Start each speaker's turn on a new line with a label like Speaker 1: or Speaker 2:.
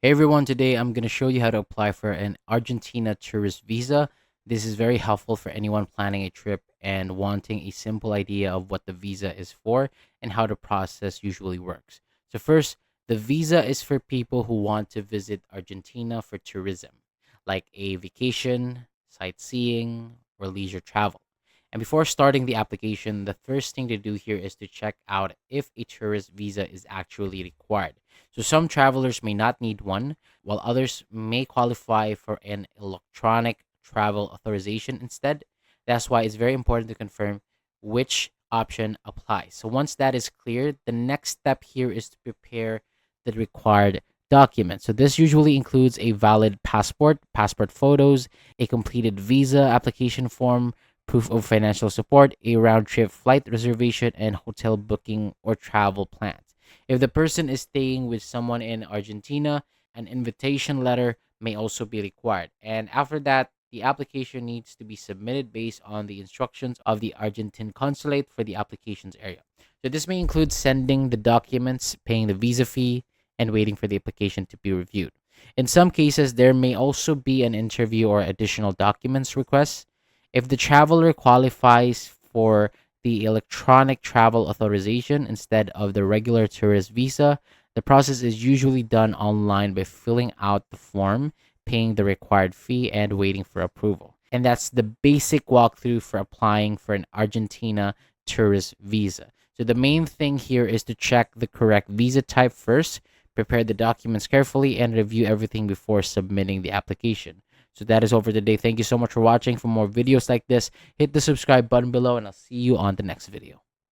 Speaker 1: Hey everyone, today I'm going to show you how to apply for an Argentina tourist visa. This is very helpful for anyone planning a trip and wanting a simple idea of what the visa is for and how the process usually works. So first, the visa is for people who want to visit Argentina for tourism, like a vacation, sightseeing, or leisure travel. And before starting the application, the first thing to do here is to check out if a tourist visa is actually required. So some travelers may not need one, while others may qualify for an electronic travel authorization instead. That's why it's very important to confirm which option applies. So once that is clear, the next step here is to prepare the required documents. So this usually includes a valid passport, passport photos, a completed visa application form, proof of financial support, a round trip flight reservation, and hotel booking or travel plans. If the person is staying with someone in Argentina, an invitation letter may also be required. And after that, the application needs to be submitted based on the instructions of the Argentine consulate for the application's area. So this may include sending the documents, paying the visa fee, and waiting for the application to be reviewed. In some cases, there may also be an interview or additional documents requests. If the traveler qualifies for the electronic travel authorization instead of the regular tourist visa, the process is usually done online by filling out the form, paying the required fee, and waiting for approval. And that's the basic walkthrough for applying for an Argentina tourist visa. So the main thing here is to check the correct visa type first, prepare the documents carefully, and review everything before submitting the application. So that is all for today. Thank you so much for watching. For more videos like this, hit the subscribe button below, and I'll see you on the next video.